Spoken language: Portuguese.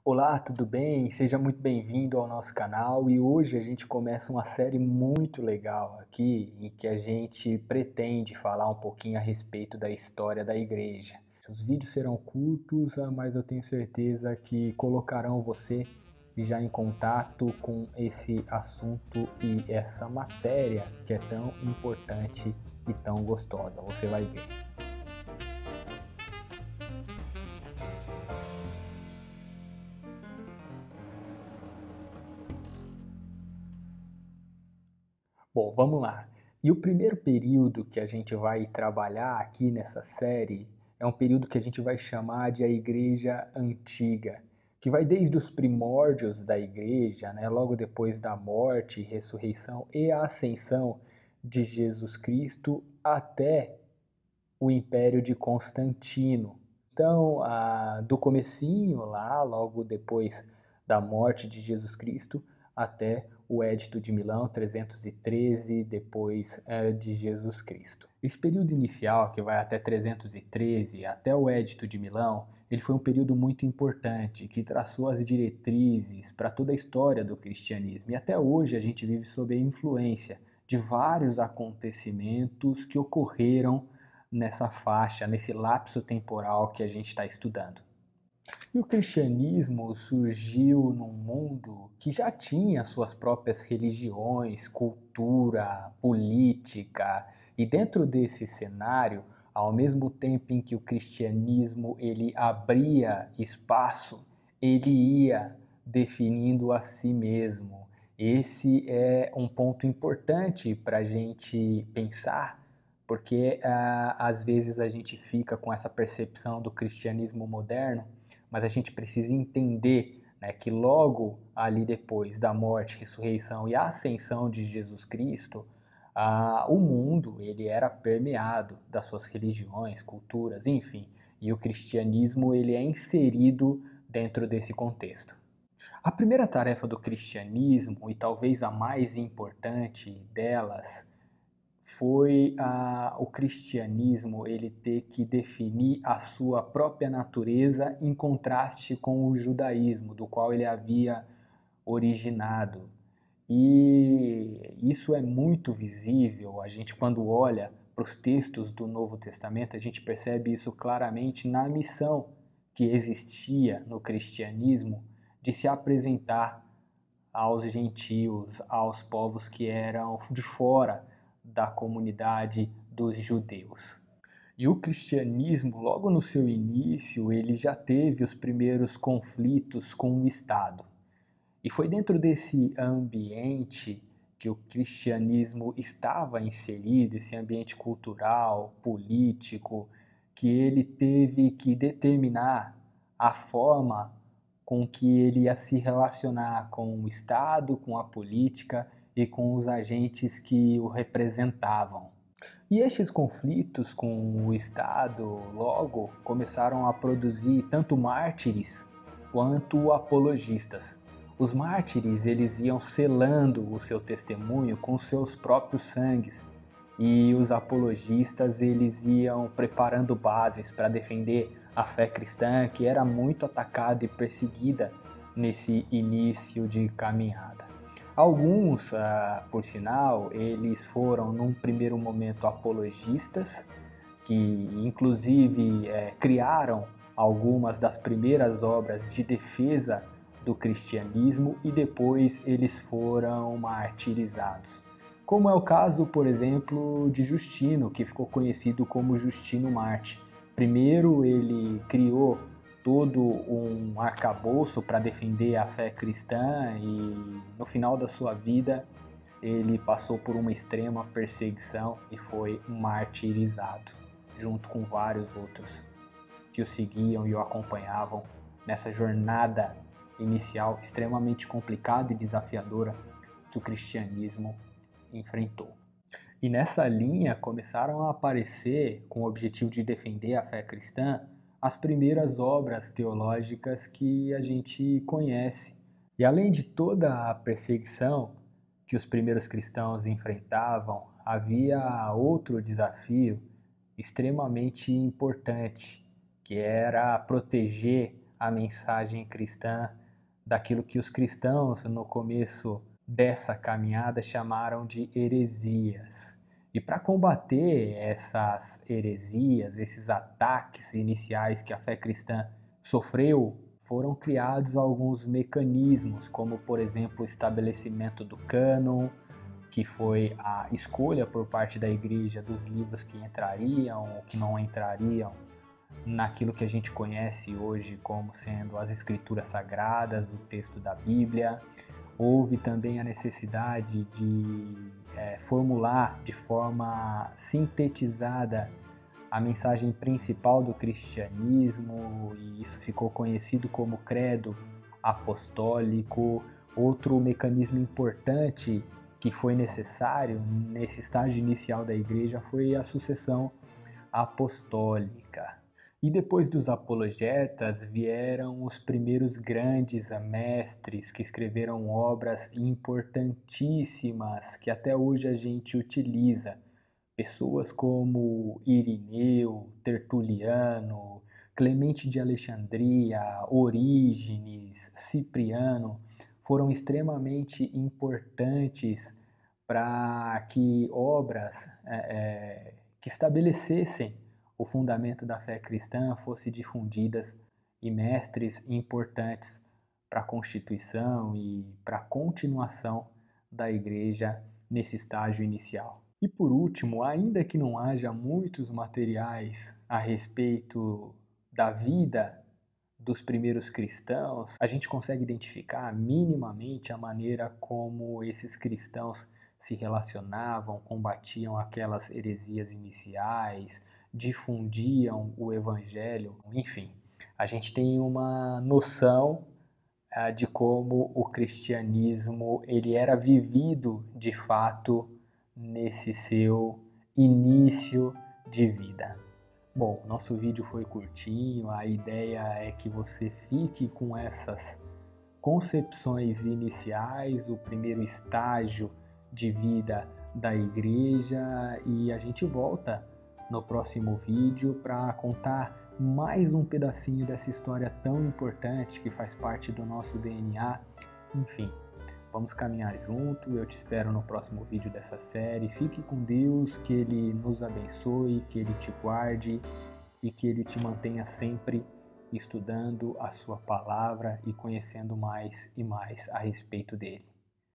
Olá, tudo bem? Seja muito bem-vindo ao nosso canal e hoje a gente começa uma série muito legal aqui em que a gente pretende falar um pouquinho a respeito da história da igreja. Os vídeos serão curtos, mas eu tenho certeza que colocarão você já em contato com esse assunto e essa matéria que é tão importante e tão gostosa. Você vai ver. Bom, vamos lá. E o primeiro período que a gente vai trabalhar aqui nessa série é um período que a gente vai chamar de a Igreja Antiga, que vai desde os primórdios da Igreja, né, logo depois da morte, ressurreição e a ascensão de Jesus Cristo até o Império de Constantino. Então, do comecinho lá, logo depois da morte de Jesus Cristo, até o Edito de Milão, 313 depois de Jesus Cristo. Esse período inicial, que vai até 313, até o Edito de Milão, ele foi um período muito importante, que traçou as diretrizes para toda a história do cristianismo. E até hoje a gente vive sob a influência de vários acontecimentos que ocorreram nessa faixa, nesse lapso temporal que a gente está estudando. E o cristianismo surgiu num mundo que já tinha suas próprias religiões, cultura, política, e dentro desse cenário, ao mesmo tempo em que o cristianismo ele abria espaço, ele ia definindo a si mesmo. Esse é um ponto importante para a gente pensar, porque às vezes a gente fica com essa percepção do cristianismo moderno, mas a gente precisa entender, né, que logo ali depois da morte, ressurreição e ascensão de Jesus Cristo, o mundo ele era permeado das suas religiões, culturas, enfim, e o cristianismo ele é inserido dentro desse contexto. A primeira tarefa do cristianismo, e talvez a mais importante delas, foi o cristianismo ele ter que definir a sua própria natureza em contraste com o judaísmo, do qual ele havia originado. E isso é muito visível, a gente quando olha para os textos do Novo Testamento, a gente percebe isso claramente na missão que existia no cristianismo de se apresentar aos gentios, aos povos que eram de fora da comunidade dos judeus. E o cristianismo, logo no seu início, ele já teve os primeiros conflitos com o Estado. E foi dentro desse ambiente que o cristianismo estava inserido, esse ambiente cultural, político, que ele teve que determinar a forma com que ele ia se relacionar com o Estado, com a política e com os agentes que o representavam. E estes conflitos com o Estado logo começaram a produzir tanto mártires quanto apologistas. Os mártires eles iam selando o seu testemunho com seus próprios sangues e os apologistas eles iam preparando bases para defender a fé cristã que era muito atacada e perseguida nesse início de caminhada. Alguns, por sinal, eles foram num primeiro momento apologistas, que inclusive criaram algumas das primeiras obras de defesa do cristianismo e depois eles foram martirizados. Como é o caso, por exemplo, de Justino, que ficou conhecido como Justino Marte. Primeiro ele criou todo um arcabouço para defender a fé cristã e no final da sua vida ele passou por uma extrema perseguição e foi martirizado, junto com vários outros que o seguiam e o acompanhavam nessa jornada inicial extremamente complicada e desafiadora que o cristianismo enfrentou. E nessa linha começaram a aparecer, com o objetivo de defender a fé cristã, as primeiras obras teológicas que a gente conhece. E além de toda a perseguição que os primeiros cristãos enfrentavam, havia outro desafio extremamente importante, que era proteger a mensagem cristã daquilo que os cristãos no começo dessa caminhada chamaram de heresias. E para combater essas heresias, esses ataques iniciais que a fé cristã sofreu, foram criados alguns mecanismos, como por exemplo o estabelecimento do cânon, que foi a escolha por parte da igreja dos livros que entrariam ou que não entrariam naquilo que a gente conhece hoje como sendo as escrituras sagradas, o texto da Bíblia. Houve também a necessidade de formular de forma sintetizada a mensagem principal do cristianismo, e isso ficou conhecido como credo apostólico. Outro mecanismo importante que foi necessário nesse estágio inicial da igreja foi a sucessão apostólica. E depois dos apologetas vieram os primeiros grandes mestres que escreveram obras importantíssimas que até hoje a gente utiliza. Pessoas como Irineu, Tertuliano, Clemente de Alexandria, Orígenes, Cipriano foram extremamente importantes para que obras que estabelecessem o fundamento da fé cristã fossem difundidas, e mestres importantes para a constituição e para a continuação da igreja nesse estágio inicial. E por último, ainda que não haja muitos materiais a respeito da vida dos primeiros cristãos, a gente consegue identificar minimamente a maneira como esses cristãos se relacionavam, combatiam aquelas heresias iniciais, difundiam o evangelho, enfim. A gente tem uma noção de como o cristianismo ele era vivido de fato nesse seu início de vida. Bom, nosso vídeo foi curtinho, a ideia é que você fique com essas concepções iniciais, o primeiro estágio de vida da igreja, e a gente volta no próximo vídeo para contar mais um pedacinho dessa história tão importante que faz parte do nosso DNA. Enfim, vamos caminhar junto. Eu te espero no próximo vídeo dessa série. Fique com Deus, que Ele nos abençoe, que Ele te guarde e que Ele te mantenha sempre estudando a sua palavra e conhecendo mais e mais a respeito dele.